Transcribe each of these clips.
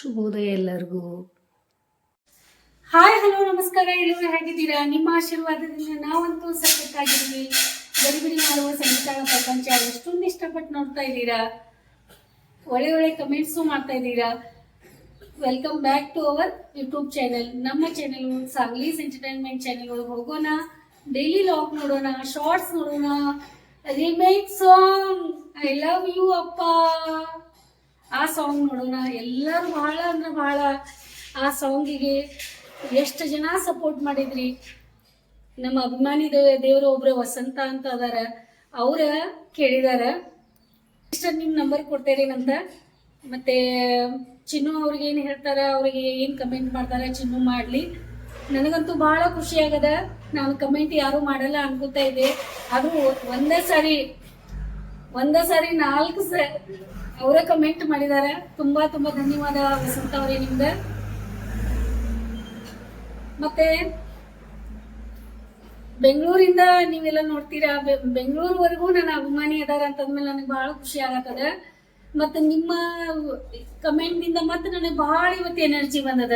ಶುಭೋದಯ ಎಲ್ಲರಿಗೂ. Hi hello ನಮಸ್ಕಾರ. ಎಲ್ಲರೂ ಹೇಗಿದ್ದೀರಾ? ನಿಮ್ಮ ಆಶೀರ್ವಾದದಿಂದ ನಾವಂತೂ ಸಖತ್ತಾಗಿದ್ದೀವಿ. ಗಡಿಬಿಡಿ ಮಾಡುವ ಸಂಗೀತ ಪ್ರಪಂಚ ಎಷ್ಟೊಂದು ಇಷ್ಟಪಟ್ಟು ನೋಡ್ತಾ ಇದ್ದೀರಾ, ಒಳ್ಳೆ ಒಳ್ಳೆ ಕಮೆಂಟ್ಸು ಮಾಡ್ತಾ ಇದ್ದೀರಾ. Welcome back to our YouTube channel. ನಮ್ಮ ಚಾನೆಲ್ ಸಾಂಗ್ಲೀಸ್ ಎಂಟರ್ಟೈನ್ಮೆಂಟ್ ಚಾನೆಲ್ ಒಳಗೆ ಹೋಗೋಣ, ಡೈಲಿ ಲಾಗ್ ನೋಡೋಣ, ಶಾರ್ಟ್ಸ್ ನೋಡೋಣ, remake song I love you ಅಪ್ಪ ಆ ಸಾಂಗ್ ನೋಡೋಣ. ಎಲ್ಲರೂ ಬಹಳ ಅಂದ್ರೆ ಬಹಳ ಆ ಸಾಂಗಿಗೆ ಎಷ್ಟು ಜನ ಸಪೋರ್ಟ್ ಮಾಡಿದ್ರಿ. ನಮ್ಮ ಅಭಿಮಾನಿ ದೇವರು ಒಬ್ರು ವಸಂತ ಅಂತ ಅದಾರ, ಅವ್ರ ಕೇಳಿದಾರ. ಇಷ್ಟ ನಿಮ್ಮ ನಂಬರ್ ಕೊಡ್ತೇರೇನಂತ. ಮತ್ತೆ ಚಿನ್ನು ಅವ್ರಿಗೆ ಏನು ಹೇಳ್ತಾರ, ಅವ್ರಿಗೆ ಏನು ಕಮೆಂಟ್ ಮಾಡ್ತಾರ ಚಿನ್ನು ಮಾಡಲಿ. ನನಗಂತೂ ಬಹಳ ಖುಷಿ ಆಗದ. ನಾನು ಕಮೆಂಟ್ ಯಾರು ಮಾಡಲ್ಲ ಅನ್ಕೋತಾ ಇದ್ದೆ, ಅದು ಒಂದೇ ಸಾರಿ 4 ಅವರ ಕಮೆಂಟ್ ಮಾಡಿದ್ದಾರೆ. ತುಂಬಾ ತುಂಬಾ ಧನ್ಯವಾದ ವಸಂತ ಅವರೇ ನಿಮ್ಗೆ. ಮತ್ತೆ ಬೆಂಗಳೂರಿಂದ ನೀವೆಲ್ಲ ನೋಡ್ತೀರಾ, ಬೆಂಗಳೂರುವರೆಗೂ ನನ್ನ ಅಭಿಮಾನಿ ಅದಾರ ಅಂತಂದ್ಮೇಲೆ ನನಗೆ ಬಹಳ ಖುಷಿ ಆಗತ್ತದ. ಮತ್ತೆ ನಿಮ್ಮ ಕಮೆಂಟ್ ನಿಂದ ಮತ್ತೆ ನನಗೆ ಬಹಳ ಇವತ್ತು ಎನರ್ಜಿ ಬಂದದ.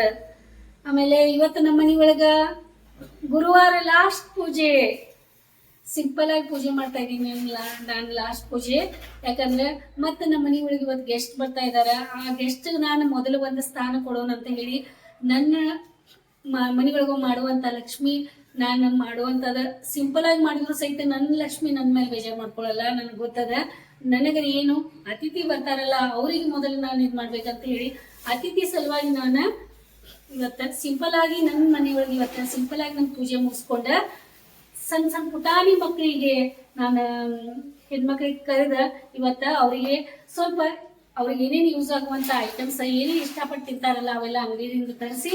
ಆಮೇಲೆ ಇವತ್ತು ನಮ್ಮ ಮನಿ ಒಳಗ ಗುರುವಾರ ಲಾಸ್ಟ್ ಪೂಜೆ, ಸಿಂಪಲ್ ಆಗಿ ಪೂಜೆ ಮಾಡ್ತಾ ಇದ್ದೀನಿ ನಾನು ಲಾಸ್ಟ್ ಪೂಜೆ. ಯಾಕಂದ್ರೆ ಮತ್ತೆ ನಮ್ಮ ಮನಿ ಒಳಗೆ ಇವತ್ತು ಗೆಸ್ಟ್ ಬರ್ತಾ ಇದಾರೆ. ಆ ಗೆಸ್ಟ್ ನಾನು ಮೊದಲು ಒಂದು ಸ್ಥಾನ ಕೊಡೋಣ ಅಂತ ಹೇಳಿ ನನ್ನ ಮನಿಗಳಿಗೂ ಮಾಡುವಂತ ಲಕ್ಷ್ಮಿ ನಾನು ಮಾಡುವಂತದ ಸಿಂಪಲ್ ಆಗಿ ಮಾಡಿದ್ರು ಸಹಿತ ನನ್ನ ಲಕ್ಷ್ಮಿ ನನ್ನ ಮೇಲೆ ಬೇಜಾರು ಮಾಡ್ಕೊಳ್ಳಲ್ಲ. ನನಗೆ ಗೊತ್ತದ. ನನಗೆ ಏನು ಅತಿಥಿ ಬರ್ತಾರಲ್ಲ ಅವ್ರಿಗೆ ಮೊದಲು ನಾನು ಇದು ಮಾಡ್ಬೇಕಂತ ಹೇಳಿ ಅತಿಥಿ ಸಲುವಾಗಿ ನಾನು ಇವತ್ತ ಸಿಂಪಲ್ ಆಗಿ ನನ್ನ ಮನೆಯೊಳಗೆ ಇವತ್ತ ಸಿಂಪಲ್ ಆಗಿ ನನ್ನ ಪೂಜೆ ಮುಗಿಸ್ಕೊಂಡ ಸಣ್ಣ ಸಣ್ಣ ಪುಟಾಣಿ ಮಕ್ಕಳಿಗೆ ನಾನು ಹೆಣ್ಮಕ್ಳಿಗೆ ಕರೆದ ಇವತ್ತ ಅವರಿಗೆ ಸ್ವಲ್ಪ ಅವ್ರಿಗೆ ಏನೇನು ಯೂಸ್ ಆಗುವಂತ ಐಟಮ್ಸ್ ಏನೇ ಇಷ್ಟಪಟ್ಟು ತಿಂತಾರಲ್ಲ ಅವೆಲ್ಲ ಅಂಗಡಿಯಿಂದ ತರಿಸಿ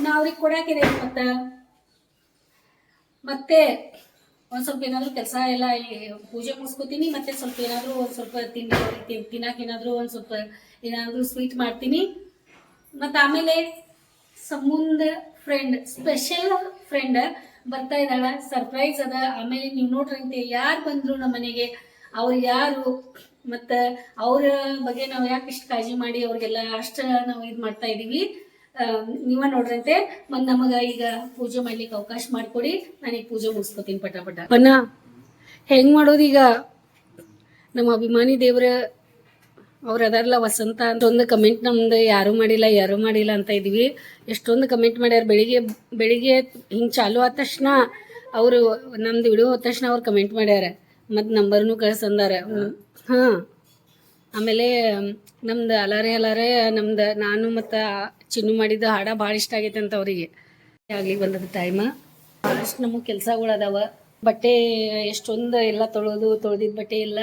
ನಾ ಅವ್ರಿಗೆ ಕೊಡಾಕಿದೆ. ಮತ್ತೆ ಒಂದ್ ಸ್ವಲ್ಪ ಏನಾದ್ರು ಕೆಲಸ ಎಲ್ಲ ಪೂಜೆ ಮುಗಿಸ್ಕೋತೀನಿ. ಮತ್ತೆ ಸ್ವಲ್ಪ ಏನಾದ್ರು ಒಂದ್ ಸ್ವಲ್ಪ ತಿನ್ನಾಕ ಏನಾದ್ರು ಒಂದ್ ಸ್ವಲ್ಪ ಏನಾದ್ರು ಸ್ವೀಟ್ ಮಾಡ್ತೀನಿ. ಮತ್ತ ಆಮೇಲೆ ಸಂಬಂಧ ಫ್ರೆಂಡ್, ಸ್ಪೆಷಲ್ ಫ್ರೆಂಡ್ ಬರ್ತಾ ಇದ್ದಾಳ, ಸರ್ಪ್ರೈಸ್ ಅದ. ಆಮೇಲೆ ನೀವು ನೋಡ್ರಂತೆ ಯಾರು ಬಂದ್ರು ನಮ್ಮ ಮನೆಗೆ, ಅವ್ರು ಯಾರು, ಮತ್ತ ಅವ್ರ ಬಗ್ಗೆ ನಾವು ಯಾಕೆ ಇಷ್ಟು ಕಾಳಜಿ ಮಾಡಿ ಅವ್ರಿಗೆಲ್ಲ ಅಷ್ಟ ನಾವು ಇದು ಮಾಡ್ತಾ ಇದೀವಿ. ನೀವ ನೋಡ್ರಂತೆ. ಮತ್ ನಮಗ ಈಗ ಪೂಜೆ ಮಾಡ್ಲಿಕ್ಕೆ ಅವಕಾಶ ಮಾಡ್ಕೊಡಿ. ನಾನೀಗ ಪೂಜೆ ಮುಗಿಸ್ಕೊತೀನಿ ಪಟ. ಹೆಂಗ್ ಮಾಡೋದು ಈಗ? ನಮ್ಮ ಅಭಿಮಾನಿ ದೇವ್ರ ಅವ್ರ ಅದಾರಲ್ಲ ವಸಂತ ಅಂತ ಒಂದು ಕಮೆಂಟ್ ನಮ್ದು ಯಾರು ಮಾಡಿಲ್ಲ ಅಂತ ಇದೀವಿ. ಎಷ್ಟೊಂದು ಕಮೆಂಟ್ ಮಾಡ್ಯಾರ. ಬೆಳಿಗ್ಗೆ ಹಿಂಗೆ ಚಾಲು ಆದ ತಕ್ಷಣ ಅವರು ನಮ್ದು ವಿಡಿಯೋ ಹೋದ ತಕ್ಷಣ ಅವ್ರು ಕಮೆಂಟ್ ಮಾಡ್ಯಾರ, ಮತ್ತು ನಂಬರ್ನು ಕಳ್ಸಂದಾರ. ಹಾಂ, ಆಮೇಲೆ ನಮ್ದು ಅಲಾರೆ ನಮ್ದು ನಾನು ಮತ್ತು ಚಿನ್ನು ಮಾಡಿದ್ದು ಹಾಡ ಭಾಳ ಇಷ್ಟ ಆಗೈತೆ ಅಂತ ಅವರಿಗೆ. ಆಗ್ಲಿ ಬಂದದ ಟೈಮ್. ಅಷ್ಟು ನಮಗೆ ಕೆಲಸಗಳು ಅದಾವ. ಬಟ್ಟೆ ಎಷ್ಟೊಂದು ಎಲ್ಲ ತೊಳೆದಿದ್ದ ಬಟ್ಟೆ ಎಲ್ಲ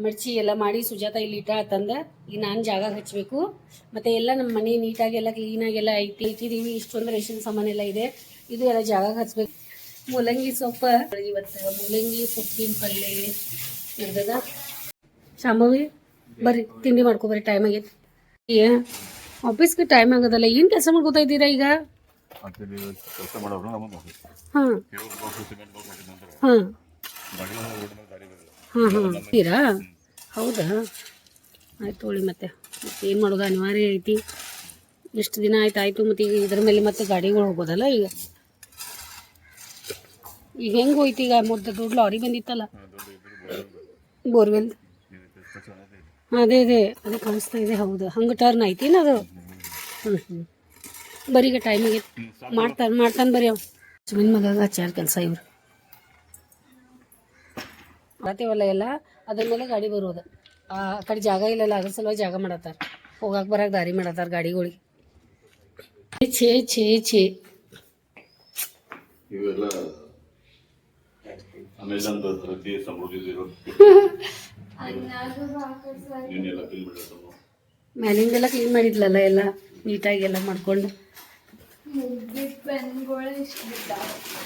ಮಡ್ಚಿ ಎಲ್ಲ ಮಾಡಿ ಸುಜಾತ ಇಲ್ಲಿ ಇಟ್ಟಾತಂದ. ಈಗ ನಾನು ಜಾಗ ಹಚ್ಚಬೇಕು. ಮತ್ತು ಎಲ್ಲ ನಮ್ಮ ಮನೆ ನೀಟಾಗಿ ಎಲ್ಲ ಕ್ಲೀನಾಗೆಲ್ಲ ಇಟ್ಟಿದ್ದೀವಿ. ಇಷ್ಟೊಂದು ರೇಷನ್ ಸಾಮಾನೆಲ್ಲ ಇದೆ. ಇದು ಎಲ್ಲ ಜಾಗ ಹಚ್ಬೇಕು. ಮೂಲಂಗಿ ಸೊಪ್ಪು ಇವತ್ತು ಮೂಲಂಗಿ ಸೊಪ್ಪಿನ ಪಲ್ಯ ಇರ್ತದ. ಶಾಂಭವಿ ಬರ್ರಿ ತಿಂಡಿ ಮಾಡ್ಕೊಬರ್ರಿ, ಟೈಮ್ ಆಗೈತಿ. ಆಫೀಸ್ಗೆ ಟೈಮ್ ಆಗೋದಲ್ಲ. ಏನು ಕೆಲಸ ಮಾಡ್ಕೋತಾ ಇದ್ದೀರಾ ಈಗ? ಹಾಂ ತೀರಾ? ಹೌದಾ, ಆಯ್ತು ತೊಗೊಳ್ಳಿ. ಮತ್ತೆ ಏನು ಮಾಡೋದು, ಅನಿವಾರ್ಯ ಐತಿ. ಎಷ್ಟು ದಿನ ಆಯ್ತು. ಮತ್ತು ಈಗ ಇದ್ರ ಮೇಲೆ ಮತ್ತೆ ಗಾಡಿಗಳು ಹೋಗೋದಲ್ಲ. ಈಗ ಹೆಂಗೆ ಹೋಯ್ತು? ಈಗ ದೊಡ್ಡ ಲಾರಿ ಬಂದಿತ್ತಲ್ಲ, ಬೋರ್ವೆಲ್. ಅದೇ ಅದು ಕಾಣಿಸ್ತಾ ಇದೆ. ಹೌದು, ಹಂಗೆ ಟರ್ನ್ ಐತೇನು ಅದು? ಬರೀ ಈಗ ಟೈಮಿಗೆ ಮಾಡ್ತಾನೆ ಬರೀ. ಅವ್ ಸುಮ್ಮನೆ ಮಗ ಹಚ್ಚಾರ ಕೆಲಸ ಇವ್ರು ಬರತ್ತೇವಲ್ಲ ಎಲ್ಲ ಅದ್ರ ಮೇಲೆ ಗಾಡಿ ಬರೋದು. ಆ ಕಡೆ ಜಾಗ ಇಲ್ಲಲ್ಲ, ಅದ್ರ ಸಲುವಾಗಿ ಜಾಗ ಮಾಡತ್ತಾರ. ಹೋಗಾಕ ಬರಾಕ ದಾರಿ ಮಾಡತ್ತಾರ ಗಾಡಿಗಳಿಗೆ. ಛೇ ಮ್ಯಾಲಿಂದೆಲ್ಲ ಕ್ಲೀನ್ ಮಾಡಿದ್ಲಲ್ಲ, ಎಲ್ಲ ನೀಟಾಗಿ ಎಲ್ಲ ಮಾಡ್ಕೊಂಡು.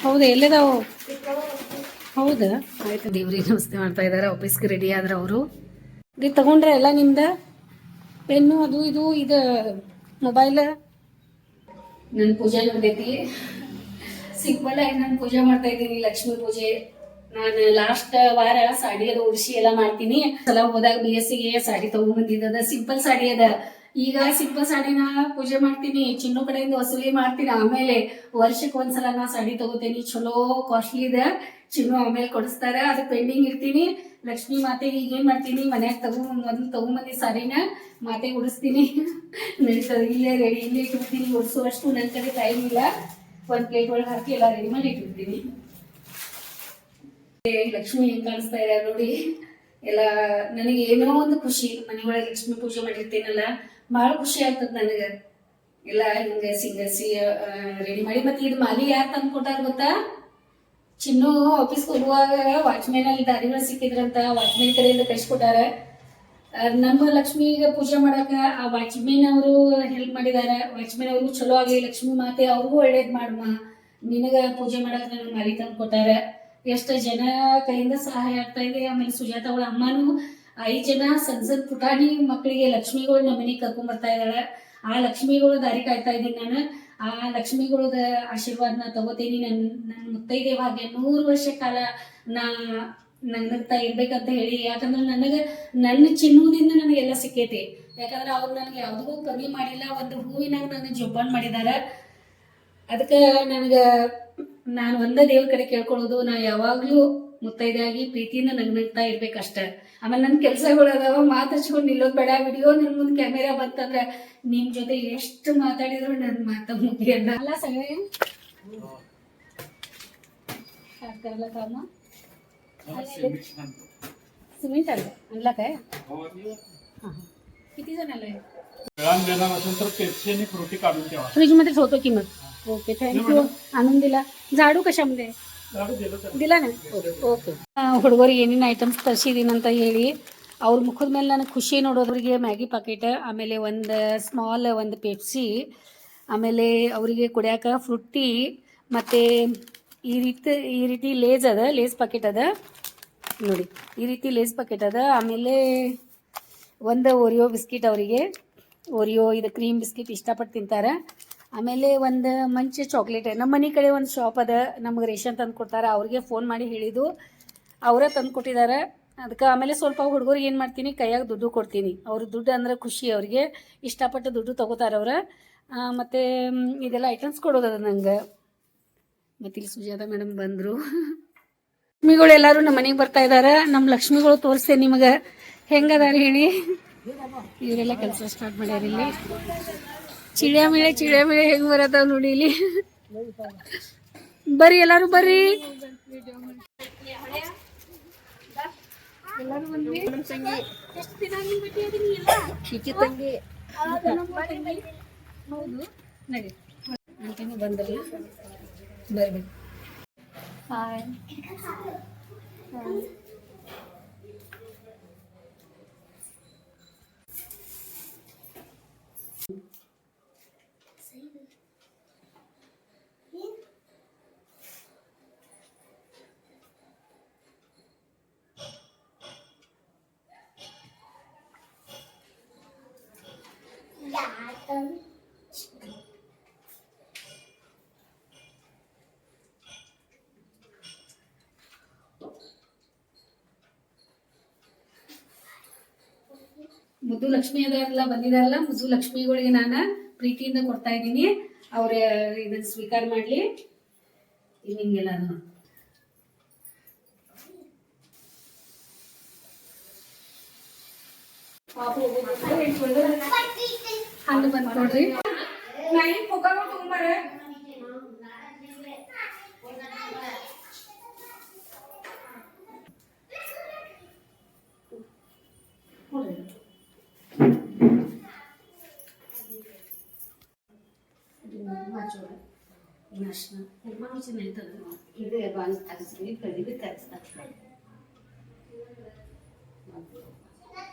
ಹೌದಾ, ಎಲ್ಲಿದಾವು? ಹೌದಾ, ಆಯ್ತು. ದೇವ್ರಿಗೆ ನಮಸ್ತೆ ಮಾಡ್ತಾ ಇದ್ದಾರೆ. ಆಫೀಸ್ಗೆ ರೆಡಿ ಆದ್ರೆ ಅವರು. ಇದು ತಗೊಂಡ್ರೆ ಎಲ್ಲ ನಿಮ್ದು ಪೆನ್ನು ಅದು ಇದು ಮೊಬೈಲ್. ನನ್ನ ಪೂಜೆ ನಡೆದೈತಿ. ಸಿಂಪಲ್ ಆಗಿ ನಾನು ಪೂಜೆ ಮಾಡ್ತಾ ಇದ್ದೀನಿ, ಲಕ್ಷ್ಮೀ ಪೂಜೆ. ನಾನು ಲಾಸ್ಟ್ ವಾರ ಸಾಡಿ ಅದು ಉಡಿಸಿ ಎಲ್ಲ ಮಾಡ್ತೀನಿ. ಸಲ ಹೋದಾಗ BScಗೆ ಸಾಡಿ ತಗೊಂಡ್ಬಂದಿದ್ದದ. ಸಿಂಪಲ್ ಸಾಡಿ ಅದ. ಈಗ ಸಿಂಪಲ್ ಸಾಡಿನ ಪೂಜೆ ಮಾಡ್ತೀನಿ, ಚಿನ್ನು ಕಡೆಯಿಂದ ವಸೂಲಿ ಮಾಡ್ತೀನಿ. ಆಮೇಲೆ ವರ್ಷಕ್ಕೆ ಒಂದ್ಸಲ ನಾ ಸಾಡಿ ತಗೋತೀನಿ ಚಲೋ ಕಾಸ್ಟ್ಲಿ ಇದೆ. ಚಿನ್ನು ಆಮೇಲೆ ಕೊಡಿಸ್ತಾರ, ಅದು ಪೆಂಡಿಂಗ್ ಇರ್ತೀನಿ. ಲಕ್ಷ್ಮೀ ಮಾತೆಗೆ ಈಗ ಏನ್ ಮಾಡ್ತೀನಿ, ಮನ್ಯಾಗ ಮೊದಲು ತಗೊಂಬಂದಿ ಸಾರಿನ ಮಾತೆಗೆ ಉಡಿಸ್ತೀನಿ. ನಡೀತದ, ಇಲ್ಲೇ ರೆಡಿ ಇಲ್ಲೇ ಇಟ್ಬಿಡ್ತೀನಿ. ಉಡಿಸುವಷ್ಟು ನನ್ನ ಕಡೆ ಟೈಮ್ ಇಲ್ಲ. ಒಂದ್ ಪ್ಲೇಟ್ ಒಳಗೆ ಹಾಕಿ ಎಲ್ಲ ರೆಡಿ ಮಾಡಿ ಇಟ್ಬಿಡ್ತೀನಿ. ಲಕ್ಷ್ಮಿ ಹೆಂಗ್ ಕಾಣಿಸ್ತಾ ಇದೆ ನೋಡಿ. ಎಲ್ಲ ನನಗೆ ಏನೋ ಒಂದು ಖುಷಿ, ಮನೆಯೊಳಗೆ ಲಕ್ಷ್ಮಿ ಪೂಜೆ ಮಾಡಿರ್ತೇನಲ್ಲ, ಬಹಳ ಖುಷಿ ಆಗ್ತದ ನನಗೆ. ಎಲ್ಲ ಹಿಂಗ ಸಿಂಗರ್ಸಿ ರೆಡಿ ಮಾಡಿ. ಮತ್ತೆ ಇದು ಮಾಲಿ ಯಾರು ತಂದು ಕೊಟ್ಟಾರ ಗೊತ್ತಾ? ಚಿನ್ನು ಆಫೀಸ್ಗೆ ಹೋಗುವಾಗ ವಾಚ್ಮ್ಯಾನ್ ಅಲ್ಲಿ ದಾರಿಗಳು ಸಿಕ್ಕಿದ್ರಂತ, ವಾಚ್ಮ್ಯಾನ್ ಕಡೆಯಿಂದ ಕಳ್ಸಿಕೊಟ್ಟಾರ. ನಮ್ಮ ಲಕ್ಷ್ಮಿಗೆ ಪೂಜೆ ಮಾಡಾಕ ಆ ವಾಚ್ಮ್ಯಾನ್ ಅವರು ಹೆಲ್ಪ್ ಮಾಡಿದಾರ. ವಾಚ್ಮ್ಯಾನ್ ಅವರು ಚಲೋ ಆಗಲಿ ಲಕ್ಷ್ಮಿ ಮಾತೆ ಅವ್ರಿಗೂ ಒಳ್ಳೇದ್ ಮಾಡಮ್ಮ, ನಿನಗ ಪೂಜೆ ಮಾಡಾಕ ನನಗೆ ಮಾಲಿ ತಂದು ಕೊಟ್ಟಾರ. ಎಷ್ಟು ಜನ ಕೈಯಿಂದ ಸಹಾಯ ಆಗ್ತಾ ಇದೆ. ಆಮೇಲೆ ಸುಜಾತ ಅವಳ ಅಮ್ಮನೂ 5 ಜನ ಸಣ್ಣ ಪುಟಾಣಿ ಮಕ್ಕಳಿಗೆ ಲಕ್ಷ್ಮಿಗಳು ನಮ್ಮ ಮನೆಗೆ ಕರ್ಕೊಂಡ್ ಬರ್ತಾ ಇದ್ದಾಳೆ. ಆ ಲಕ್ಷ್ಮಿಗಳು ದಾರಿ ಕಾಯ್ತಾ ಇದ್ದೀನಿ ನಾನು. ಆ ಲಕ್ಷ್ಮಿಗಳದ ಆಶೀರ್ವಾದನ ತಗೋತೀನಿ. ನನ್ನ ಮುತ್ತೈದೆ ಭಾಗ್ಯ 100 ವರ್ಷ ಕಾಲ ನಗ್ನಗ್ತಾ ಇರ್ಬೇಕಂತ ಹೇಳಿ. ಯಾಕಂದ್ರೆ ನನ್ನ ಚಿನ್ನೂದಿಂದ ನನಗೆಲ್ಲ ಸಿಕ್ಕೈತಿ. ಯಾಕಂದ್ರೆ ಅವ್ರು ನನಗೆ ಯಾವುದೂ ಕಮ್ಮಿ ಮಾಡಿಲ್ಲ. ಒಂದು ಹೂವಿನಾಗ ನನ್ನ ಜೋಪಾನ ಮಾಡಿದಾರ. ಅದಕ್ಕೆ ನಾನು ಒಂದೇ ದೇವ್ರ ಕಡೆ ಕೇಳ್ಕೊಳ್ಳೋದು, ನಾ ಯಾವಾಗ್ಲೂ ಮುತ್ತೈದೆಯಾಗಿ ಪ್ರೀತಿಯಿಂದ ನಗ್ನಗ್ತಾ ಇರ್ಬೇಕಷ್ಟ. ಆಮೇಲೆ ನನ್ನ ಕೆಲಸಗಳು ಅದಾವ, ಮಾತಾಡ್ಸ್ಕೊಂಡು ನಿಲ್ಲೋದು ಬೇಡ. ವಿಡಿಯೋ ನನ್ನ ಮುಂದೆ ಕ್ಯಾಮೆರಾ ಬಂತಂದ್ರೆ ನಿಮ್ ಜೊತೆ ಎಷ್ಟು ಮಾತಾಡಿದ್ರು ನನ್ನ ಮಾತ ಮುಗಿಯಲ್ಲ. ಅಲ್ಲ ಸಗळे करायला काम सिमेंट आलं आणला काय? किती जण आलंय? देणार असेल तर पेप्सी आणि फ्रुटी काढून ठेवा. फ्रीज मध्ये ठेवतो की मग. Okay thank you. आणून दिला. झाडू कशामध्ये ದಿಲ್ಲ ಓಕೆ. ಹುಡುಗರಿಗೆ ಏನೇನು ಐಟಮ್ಸ್ ತರಿಸಿದೀನಿ ಅಂತ ಹೇಳಿ ಅವ್ರ ಮುಖದ ಮೇಲೆ ನನಗೆ ಖುಷಿ ನೋಡೋದ್ರಿಗೆ ಮ್ಯಾಗಿ ಪ್ಯಾಕೆಟ್, ಆಮೇಲೆ ಒಂದು ಸ್ಮಾಲ್ ಒಂದು ಪೆಪ್ಸಿ, ಆಮೇಲೆ ಅವರಿಗೆ ಕುಡಿಯೋಕೆ ಫ್ರುಟ್ಟಿ, ಮತ್ತು ಈ ರೀತಿ ಲೇಸ್ ಅದ, ಲೇಸ್ ಪ್ಯಾಕೆಟ್ ಅದ ನೋಡಿ, ಈ ರೀತಿ ಲೇಸ್ ಪ್ಯಾಕೆಟ್ ಅದ. ಆಮೇಲೆ ಒಂದು ಓರಿಯೋ ಬಿಸ್ಕಿಟ್, ಅವರಿಗೆ ಓರಿಯೋ ಇದು ಕ್ರೀಮ್ ಬಿಸ್ಕಿಟ್ ಇಷ್ಟಪಟ್ಟು ತಿಂತಾರೆ. ಆಮೇಲೆ ಒಂದು ಮಂಚ ಚಾಕ್ಲೇಟ್. ನಮ್ಮ ಮನೆ ಕಡೆ ಒಂದು ಶಾಪ್ ಅದ, ನಮಗೆ ರೇಷನ್ ತಂದು ಕೊಡ್ತಾರೆ. ಅವ್ರಿಗೆ ಫೋನ್ ಮಾಡಿ ಹೇಳಿದ್ದು, ಅವರೇ ತಂದು ಕೊಟ್ಟಿದ್ದಾರೆ. ಅದಕ್ಕೆ ಆಮೇಲೆ ಸ್ವಲ್ಪ ಹುಡುಗರಿಗೆ ಏನು ಮಾಡ್ತೀನಿ, ಕೈಯಾಗ ದುಡ್ಡು ಕೊಡ್ತೀನಿ. ಅವ್ರ ದುಡ್ಡು ಅಂದ್ರೆ ಖುಷಿ, ಅವ್ರಿಗೆ ಇಷ್ಟಪಟ್ಟು ದುಡ್ಡು ತೊಗೋತಾರೆ ಅವ್ರು. ಮತ್ತು ಇದೆಲ್ಲ ಐಟಮ್ಸ್ ಕೊಡೋದದ ನಂಗೆ. ಮತ್ತು ಇಲ್ಲಿ ಸುಜಾತ ಮೇಡಮ್ ಬಂದರು. ಲಕ್ಷ್ಮಿಗಳು ಎಲ್ಲರೂ ನಮ್ಮ ಮನೆಗೆ ಬರ್ತಾ ಇದ್ದಾರೆ. ನಮ್ಮ ಲಕ್ಷ್ಮಿಗಳು ತೋರಿಸ್ತೇನೆ ನಿಮಗೆ ಹೆಂಗದಾರ ಹೇಳಿ. ಇವರೆಲ್ಲ ಕೆಲಸ ಸ್ಟಾರ್ಟ್ ಮಾಡ್ಯಾರ. ಇಲ್ಲಿ ಚಿಳ್ಯ ಮಿಳೆ ಹೆಂಗ್ ಬರತ್ತಾವ ನೋಡಿ ಇಲ್ಲಿ. ಬರ್ರಿ ಎಲ್ಲಾರು ಬರ್ರಿ. ಎಲ್ಲಾರು ಬಂದ್ವಿ. ಎಷ್ಟು ದಿನ ಆಗಿನ ಭೇಟಿ ಅದೀನಿ ಎಲ್ಲ ಶಿಚಿ ತಂಗಿ. ಹೌದು ನಡಿ ಅಂತೇನು ಬಂದ್ರಲ್ಲ, ಬರ್ರಿ. ಹಾಯ್ ಮುದ್ದು ಲಕ್ಷ್ಮಿ ಅದಾರಲ್ಲ ಬಂದಿದಾರಲ್ಲ, ಮುದ್ದು ಲಕ್ಷ್ಮಿಗಳಿಗೆ ನಾನು ಪ್ರೀತಿಯಿಂದ ಕೊಡ್ತಾ ಇದ್ದೀನಿ. ಅವ್ರ ಇದನ್ನ ಸ್ವೀಕಾರ ಮಾಡ್ಲಿ. ನಿಮ್ಗೆಲ್ಲ ಹಣ್ಣು ಬಂದು ನೋಡ್ರಿ. ತಗೊಂಬಾರ ಇದು ಬಂದು ತರಿಸ್ರಿ, ಕಡಿಮೆ ತರಿಸ್ತಾರೆ.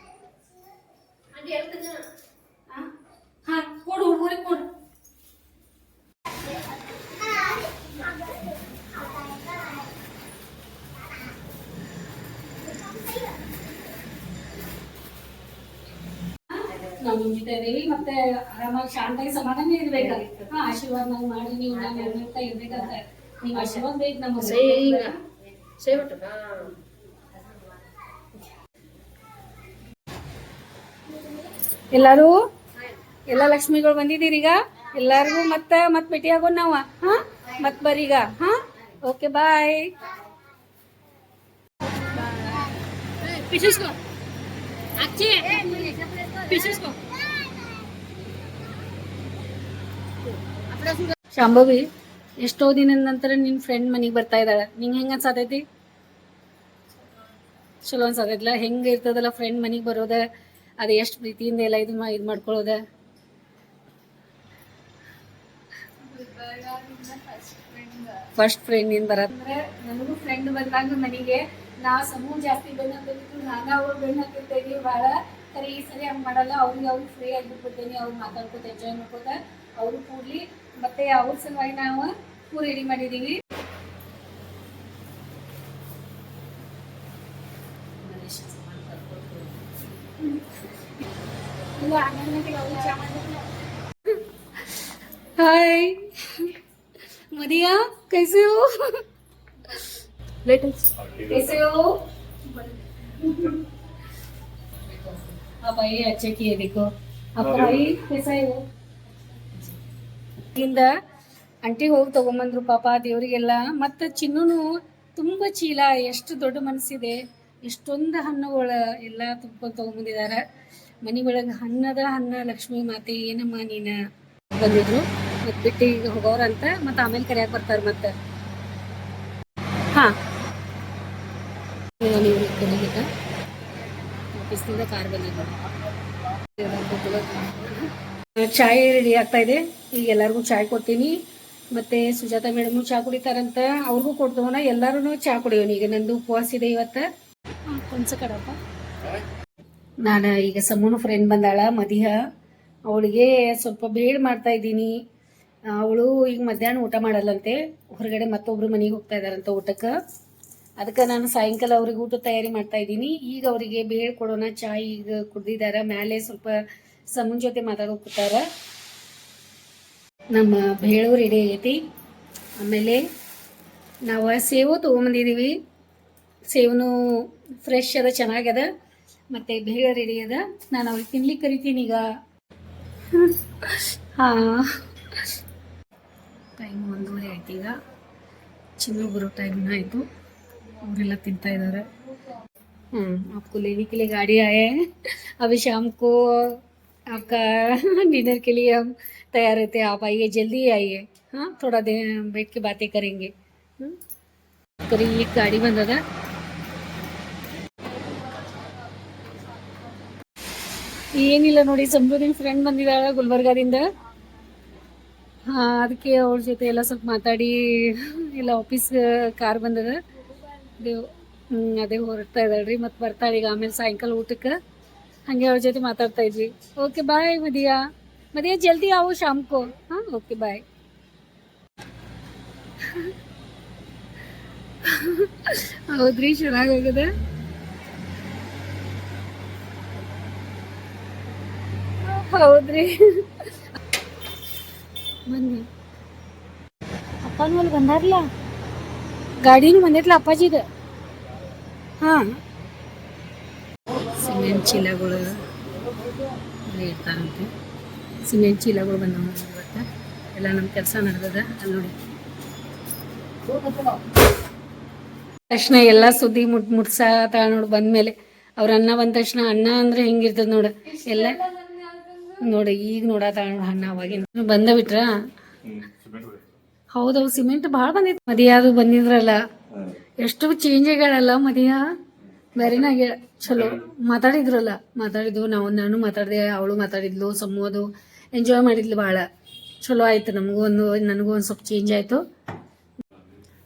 ಹಾ ಕೊಡು, ಹುಡುಗರಿಗೆ ಕೊಡು. ನಾವು ನಿಂತಿದ್ದೇವೆ. ಮತ್ತೆ ಆರಾಮಾಗಿ ಶಾಂತಾಗಿ ಸಮಾಧಾನ ಇರ್ಬೇಕಾಗಿತ್ತು. ಆಶೀರ್ವಾದ ನಾವು ಮಾಡಿ ನೀವು ನಾನು ಇರ್ತಾ ಇರ್ಬೇಕಂತ ನೀವು ಆಶೀರ್ವಾದ ಬೇಕು ನಮಗೆ. ಎಲ್ಲರೂ ಎಲ್ಲ ಲಕ್ಷ್ಮಿಗಳು ಬಂದಿದ್ದೀರಿ ಈಗ ಎಲ್ಲಾರ್ಗೂ ಮತ್ತೆ ಭೇಟಿ ಆಗೋಣ ನಾವು. ಹಾ ಮತ್ ಬರ್ರೀಗ. ಹಾ ಓಕೆ ಬಾಯ್. ಪಿಶಿಸ್ಕೋ ಅಚ್ಚಿ ಪಿಶಿಸ್ಕೋ. ಶಾಂಭವಿ, ಎಷ್ಟೋ ದಿನದ ನಂತರ ನಿನ್ನ ಫ್ರೆಂಡ್ ಮನೆಗೆ ಬರ್ತಾ ಇದ್ದಾಳೆ, ನಿಂಗೆ ಹೆಂಗೆ ಅನ್ಸಾತೈತಿ? ಚಲೋ ಅನ್ಸಾತೈತಿಲ್ಲ? ಹೆಂಗೆ ಇರ್ತದಲ್ಲ ಫ್ರೆಂಡ್ ಮನೆಗೆ ಬರೋದ, ಅದು ಎಷ್ಟು ಪ್ರೀತಿಯಿಂದ ಎಲ್ಲ ಇದು ಮಾಡ್ಕೊಳ್ಳೋದ. ಫಸ್ಟ್ ಫ್ರೆಂಡ್ ನಿನ್ ಬರತ್ತಂದ್ರೆ ನನಗೂ ಫ್ರೆಂಡ್ ಬಂದಾಗ ಮನೆಗೆ ನಾ ಸಮೂಹ ಜಾಸ್ತಿ ಬೆನ್ನ ಹತ್ತಿತ್ತು, ನಾನು ಅವ್ರು ಬೆನ್ನ ಹತ್ತಿರ್ತೇನೆ ಭಾಳ. ಸರಿ ಈ ಸರಿ ಹಂಗೆ ಮಾಡಲ್ಲ, ಅವ್ರಿಗೆ ಫ್ರೀ ಆಗಿಬಿಟ್ಬಿಡ್ತೇನೆ, ಅವ್ರು ಮಾತಾಡ್ಕೊತ ಎಂಜಾಯ್ ಮಾಡ್ಕೋತ ಅವರು ಕೂಡ್ಲಿ. ಮತ್ತೆ ಅವ್ರ ಸಲುವಾಗಿ ನಾವು ಹೂ ರೆಡಿ ಮಾಡಿದ್ದೀವಿ. हाय मदिया, कैसे हो? कैसे हो? आप आइए, अच्छे किए देखो. आप भाई कैसा है वो? ಇಂದ ಅಂಟಿ ಹೋಗಿ ತಗೊಂಬಂದ್ರು ಪಾಪ ದೇವರಿಗೆಲ್ಲ. ಮತ್ತು ಚಿನ್ನೂನು ತುಂಬ ಚೀಲ, ಎಷ್ಟು ದೊಡ್ಡ ಮನಸ್ಸಿದೆ, ಎಷ್ಟೊಂದು ಹಣ್ಣುಗಳು ಎಲ್ಲ ತುಂಬ್ಕೊಂಡು ತಗೊಂಬಂದಿದ್ದಾರೆ. ಮನೆ ಒಳಗೆ ಹಣ್ಣ ಲಕ್ಷ್ಮೀ ಮಾತೆ ಏನಮ್ಮ ನೀನು ಬಂದಿದ್ರು. ಮತ್ತು ಬಿಟ್ಟು ಈಗ ಹೋಗೋರಂತ, ಮತ್ತು ಆಮೇಲೆ ಕರೆಯಾಕೆ ಬರ್ತಾರೆ ಮತ್ತೆ. ಹಾಂ ನೀವು ಕರೀಲಿಕ್ಕೆ ಆಫೀಸ್ನಿಂದ ಕಾರ್ ಬಂದಿದ್ದು. ಚಾಯ್ ರೆಡಿ ಆಗ್ತಾ ಇದೆ, ಈಗ ಎಲ್ಲರಿಗೂ ಚಾಯ್ ಕೊಡ್ತೀನಿ. ಮತ್ತು ಸುಜಾತ ಮೇಡಮು ಚಹಾ ಕುಡಿತಾರಂತ, ಅವ್ರಿಗೂ ಕೊಡ್ತವನ. ಎಲ್ಲರೂ ಚಹಾ ಕುಡಿಯೋಣ ಈಗ. ನಂದು ಉಪವಾಸ ಇದೆ ಇವತ್ತು. ಕೊಂಚ ಕಡಪ್ಪ. ನಾನು ಈಗ ಸಮೂನು ಫ್ರೆಂಡ್ ಬಂದಾಳ ಮದಿಯ, ಅವಳಿಗೆ ಸ್ವಲ್ಪ ಬೇಡ ಮಾಡ್ತಾ ಇದ್ದೀನಿ. ಅವಳು ಈಗ ಮಧ್ಯಾಹ್ನ ಊಟ ಮಾಡಲ್ಲಂತೆ, ಹೊರಗಡೆ ಮತ್ತೊಬ್ರು ಮನೆಗೆ ಹೋಗ್ತಾ ಇದ್ದಾರಂತ ಊಟಕ್ಕೆ. ಅದಕ್ಕೆ ನಾನು ಸಾಯಂಕಾಲ ಅವ್ರಿಗೆ ಊಟ ತಯಾರಿ ಮಾಡ್ತಾ ಇದ್ದೀನಿ. ಈಗ ಅವರಿಗೆ ಬೇಡ ಕೊಡೋಣ. ಚಹಾ ಈಗ ಕುಡ್ದಿದ್ದಾರೆ, ಮೇಲೆ ಸ್ವಲ್ಪ ಸಮೂನ್ ಜೊತೆ ಮಾತಾಡೋಗ್ತಾರ. ನಮ್ಮ ಬೇಳು ರೆಡಿ ಆಗೈತಿ. ಆಮೇಲೆ ನಾವು ಸೇವು ತೊಗೊಂಬಂದಿದ್ದೀವಿ. ಸೇವನು ಫ್ರೆಶ್ ಅದ, ಚೆನ್ನಾಗದ. ಮತ್ತು ಬೇಳೆ ರೆಡಿ ಅದ. ನಾನು ಅವ್ರಿಗೆ ತಿನ್ಲಿಕ್ಕೆ ಕರಿತೀನಿ ಈಗ. ಹಾಂ, ಟೈಮ್ 1:30 ಆಯ್ತು ಈಗ. ಚಿನ್ನು ಬರೋ ಟೈಮ್ನ ಆಯಿತು. ಅವರೆಲ್ಲ ತಿಂತಾ ಇದ್ದಾರೆ. आपको लेने के लिए गाड़ी आए हैं. अभी शाम को आपका डिनर के लिए हम तैयार रहते हैं. आप आइए, जल्दी आइए. हाँ, थोड़ा देर बैठ के बातें करेंगे. करी ಈಗ ಗಾಡಿ ಬಂದದ. ಏನಿಲ್ಲ ನೋಡಿ, ಸಂಬೂದಿನ ಫ್ರೆಂಡ್ ಬಂದಿದ್ದಾಳೆ ಗುಲ್ಬರ್ಗಾದಿಂದ. ಹಾಂ, ಅದಕ್ಕೆ ಅವ್ರ ಜೊತೆ ಎಲ್ಲ ಸ್ವಲ್ಪ ಮಾತಾಡಿ ಎಲ್ಲ ಆಫೀಸ್ ಕಾರ್ ಬಂದದ. ಅದೇ ಹೊರಡ್ತಾ ಇದ್ದಾಳ್ರಿ. ಮತ್ತು ಬರ್ತಾಳೆ ಈಗ ಆಮೇಲೆ ಸಾಯಂಕಾಲ ಊಟಕ್ಕೆ. ಹಾಗೆ ಅವ್ರ ಜೊತೆ ಮಾತಾಡ್ತಾ ಇದ್ವಿ. Okay bye ಮದಿಯಾ. ಮದಿಯಾ ಜಲ್ದಿ ಆವು ಶಾಮ್ಕೋ. ಹಾಂ ಓಕೆ ಬಾಯ್. ಹೌದ್ರಿ, ಚೆನ್ನಾಗಾಗದ. ಹೌದ್ರಿ, ಬನ್ನಿ. ಅಪ್ಪನೂ ಅಲ್ಲಿ ಬಂದಾರಲ್ಲ, ಗಾಡಿನೂ ಬಂದೈತ್ಲ ಅಪ್ಪಾಜಿದ. ಹಾಂ, ಸಿಮೆಂಟ್ ಚೀಲಗಳು ಇರ್ತಾರಂತೆ. ಸಿಮೆಂಟ್ ಚೀಲಗಳು ಬಂದವ ಇವತ್ತು. ಎಲ್ಲ ನಮ್ಮ ಕೆಲಸ ನಡೆದದ. ಅಲ್ಲಿ ನೋಡಿ ತಕ್ಷಣ ಎಲ್ಲ ಸುದ್ದಿ ಮುಟ್ಸಾತ ನೋಡಿ. ಬಂದಮೇಲೆ ಅವ್ರ ಅನ್ನ ಬಂದ ತಕ್ಷಣ, ಅನ್ನ ಅಂದ್ರೆ ಹೆಂಗಿರ್ತದ ನೋಡು ಎಲ್ಲ ನೋಡಿ. ಈಗ ನೋಡಾತ ಅನ್ನ ಅವಾಗಿನ ಬಂದ ಬಿಟ್ರ. ಹೌದವು ಸಿಮೆಂಟ್ ಭಾಳ ಬಂದಿತ್ತು. ಮದಿಯಾದು ಬಂದಿದ್ರಲ್ಲ, ಎಷ್ಟು ಚೇಂಜ್ ಆಗ್ಯಾಳಲ್ಲ ಮದಿಯ. ಬೇರೆನಾಗ ಚಲೋ ಮಾತಾಡಿದ್ರಲ್ಲ, ಮಾತಾಡಿದ್ವು. ನಾನು ಮಾತಾಡಿದೆ, ಅವಳು ಮಾತಾಡಿದ್ಲು. ಸಮೂಹದು ಎಂಜಾಯ್ ಮಾಡಿದ್ಲು ಭಾಳ. ಚಲೋ ಆಯ್ತು. ನನಗೂ ಒಂದು ಸ್ವಲ್ಪ ಚೇಂಜ್ ಆಯಿತು.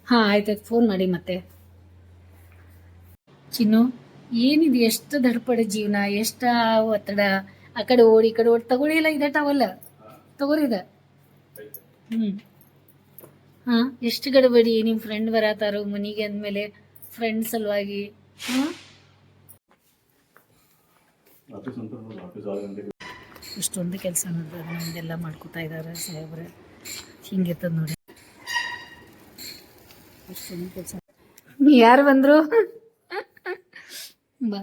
ಹಾಂ ಆಯ್ತಾಯ್ತು, ಫೋನ್ ಮಾಡಿ ಮತ್ತೆ. ಚಿನ್ನು, ಏನಿದೆ ಎಷ್ಟು ದಡ್ಪಡ ಜೀವನ, ಎಷ್ಟು ಒತ್ತಡ. ಆ ಕಡೆ ಓಡಿ ಈ ಕಡೆ ಓಡಿ. ತಗೊಳ್ಳಿಲ್ಲ ಇದಟಾವಲ್ಲ, ತಗೋರಿದ. ಹಾಂ, ಎಷ್ಟು ಗಡಬಡಿ. ನಿಮ್ಮ ಫ್ರೆಂಡ್ ಬರತ್ತಾರೋ ಮನೆಗೆ ಅಂದಮೇಲೆ ಫ್ರೆಂಡ್ ಸಲುವಾಗಿ. ಹಾಂ, ಇಷ್ಟೊಂದು ಕೆಲಸ ನೋಡಿದ್ರೆ ನಮ್ದೆಲ್ಲ ಮಾಡ್ಕೋತಾ ಇದ್ದಾರೆ ಸಾಹೇಬ್ರೆ. ಹಿಂಗಿರ್ತದ ನೋಡಿ ಇಷ್ಟೊಂದು ಕೆಲಸ. ಯಾರು ಬಂದರು? ಬಾ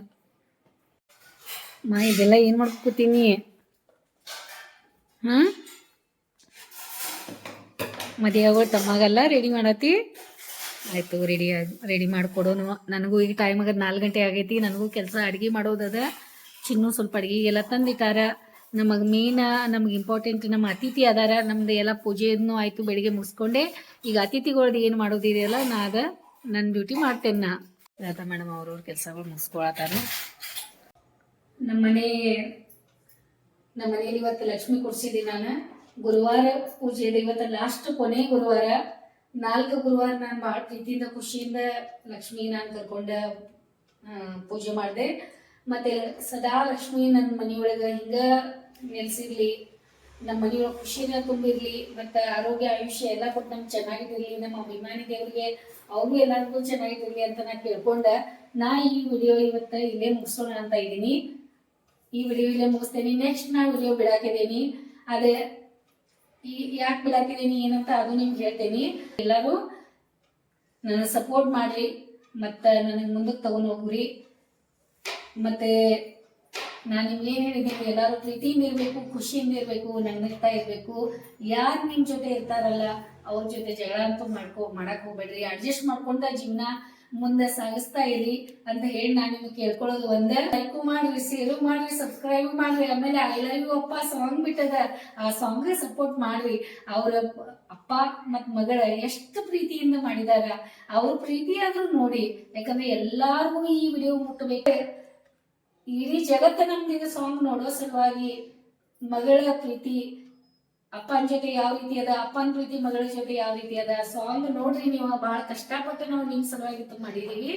ಮಾ, ಇದೆಲ್ಲ ಏನು ಮಾಡ್ಕೊತೀನಿ. ಹಾಂ ಮದುವೆ ತಮ್ಮಗೆಲ್ಲ ರೆಡಿ ಮಾಡತ್ತಿ ಆಯಿತು. ರೆಡಿ ಮಾಡಿಕೊಡೋನು. ನನಗೂ ಈಗ ಟೈಮ್ ಆಗದ 4 ಗಂಟೆ ಆಗೈತಿ. ನನಗೂ ಕೆಲಸ ಅಡುಗೆ ಮಾಡೋದದ. ಚಿನ್ನು ಸ್ವಲ್ಪ ಅಡುಗೆಗೆಲ್ಲ ತಂದಿಟ್ಟಾರ. ನಮಗೆ ಇಂಪಾರ್ಟೆಂಟ್ ನಮ್ಮ ಅತಿಥಿ ಅದಾರ. ನಮ್ದು ಎಲ್ಲ ಪೂಜೆನೂ ಆಯಿತು, ಬೆಳಿಗ್ಗೆ ಮುಗಿಸ್ಕೊಂಡೆ. ಈಗ ಅತಿಥಿಗಳ್ದು ಏನು ಮಾಡೋದಿದೆಯಲ್ಲ ನನ್ನ ಡ್ಯೂಟಿ ಮಾಡ್ತೇನೆ ನಾ. ರಾಧಾ ಮೇಡಮ್ ಅವ್ರವ್ರ ಕೆಲಸಗಳು ಮುಗಿಸ್ಕೊಳತ್ತಾರ. ನಮ್ಮ ಮನೇಲಿ ಇವತ್ತು ಲಕ್ಷ್ಮಿ ಕೊಡ್ಸಿದ್ದೀನಿ ನಾನು. ಗುರುವಾರ ಪೂಜೆ ಇದೆ ಇವತ್ತು, ಲಾಸ್ಟ್ ಕೊನೆ ಗುರುವಾರ. 4 ಗುರುವಾರ ನಾನು ಭಾಳ ಪ್ರೀತಿಯಿಂದ ಖುಷಿಯಿಂದ ಲಕ್ಷ್ಮಿ ನಾನು ಕರ್ಕೊಂಡ ಪೂಜೆ ಮಾಡಿದೆ. ಮತ್ತೆ ಸದಾ ಲಕ್ಷ್ಮಿ ನನ್ನ ಮನೆಯೊಳಗೆ ಹಿಂಗ ನೆಲೆಸಿರ್ಲಿ, ನಮ್ಮ ಮನೆಯೊಳಗೆ ಖುಷಿನ ತುಂಬಿರ್ಲಿ, ಮತ್ತು ಆರೋಗ್ಯ ಆಯುಷ್ಯ ಎಲ್ಲ ಕೊಟ್ಟು ನಮ್ಗೆ ಚೆನ್ನಾಗಿರ್ಲಿ. ನಮ್ಮ ಅಭಿಮಾನಿ ದೇವರಿಗೆ ಅವ್ರಿಗೂ ಎಲ್ಲರಿಗೂ ಚೆನ್ನಾಗಿರ್ಲಿ ಅಂತ ನಾನು ಕೇಳ್ಕೊಂಡ ಈ ವಿಡಿಯೋ ಇವತ್ತು ಇಲ್ಲೇ ಮುಗಿಸೋಣ ಅಂತ ಇದ್ದೀನಿ. ಈ ವಿಡಿಯೋ ಇಲ್ಲೇ ಮುಗಿಸ್ತೇನೆ. ನೆಕ್ಸ್ಟ್ ನಾ ವಿಡಿಯೋ ಬಿಡಾಕಿದ್ದೀನಿ. ಅದೇ ಯಾಕೆ ಬಿಡಾಕಿದ್ದೀನಿ ಏನಂತ ಅದು ನಿಮ್ಗೆ ಹೇಳ್ತೇನೆ. ಎಲ್ಲರೂ ನನ್ನ ಸಪೋರ್ಟ್ ಮಾಡ್ರಿ ಮತ್ತು ನನಗೆ ಮುಂದಕ್ಕೆ ತಗೊಂಡು ಹೋಗ್ರಿ. ಮತ್ತು ನಾನು ನಿಮ್ಗೆ ಏನು ಹೇಳಿದ್ದೀನಿ, ಎಲ್ಲರೂ ಪ್ರೀತಿಯಿಂದ ಇರಬೇಕು, ಖುಷಿಯಿಂದ ಇರಬೇಕು, ನಗ್ನಗ್ತಾ ಇರಬೇಕು. ಯಾರು ನಿಮ್ಮ ಜೊತೆ ಇರ್ತಾರಲ್ಲ ಅವ್ರ ಜೊತೆ ಜಗಳ ಅಂತೂ ಮಾಡಕ್ಕೆ ಹೋಗ್ಬೇಡ್ರಿ. ಅಡ್ಜಸ್ಟ್ ಮಾಡ್ಕೊಂಡ ಜೀವನ ಮುಂದೆ ಸಾಗಿಸ್ತಾ ಇರಿ ಅಂತ ಹೇಳಿ ನಾನು ನಿಮ್ಗೆ ಕೇಳ್ಕೊಳ್ಳೋದು ಒಂದೇ. ಲೈಕು ಮಾಡ್ರಿ, ಶೇರು ಮಾಡ್ರಿ, ಸಬ್ಸ್ಕ್ರೈಬ್ ಮಾಡ್ರಿ. ಆಮೇಲೆ ಐ ಲವ್ ಯು ಅಪ್ಪ ಸಾಂಗ್ ಬಿಟ್ಟದ, ಆ ಸಾಂಗ್ಗೆ ಸಪೋರ್ಟ್ ಮಾಡ್ರಿ. ಅವ್ರ ಅಪ್ಪ ಮತ್ತು ಮಗಳ ಎಷ್ಟು ಪ್ರೀತಿಯಿಂದ ಮಾಡಿದಾರ, ಅವ್ರ ಪ್ರೀತಿ ಆದ್ರೂ ನೋಡಿ. ಯಾಕಂದ್ರೆ ಎಲ್ಲಾರ್ಗು ಈ ವಿಡಿಯೋ ಮುಟ್ಟಬೇಕು. ಇಡೀ ಜಗತ್ತ ನಮ್ದು ಸಾಂಗ್ ನೋಡೋ ಸಲುವಾಗಿ ಮಗಳ ಪ್ರೀತಿ ಅಪ್ಪನ ಜೊತೆ ಯಾವ ರೀತಿ ಅದ, ಅಪ್ಪನ ಪ್ರೀತಿ ಮಗಳ ಜೊತೆ ಯಾವ ರೀತಿ ಅದ ಸಾಂಗ್ ನೋಡ್ರಿ ನೀವು. ಬಹಳ ಕಷ್ಟಪಟ್ಟು ನಾವು ನಿಮ್ ಸಲುವಾಗಿ ಮಾಡಿದೀವಿ.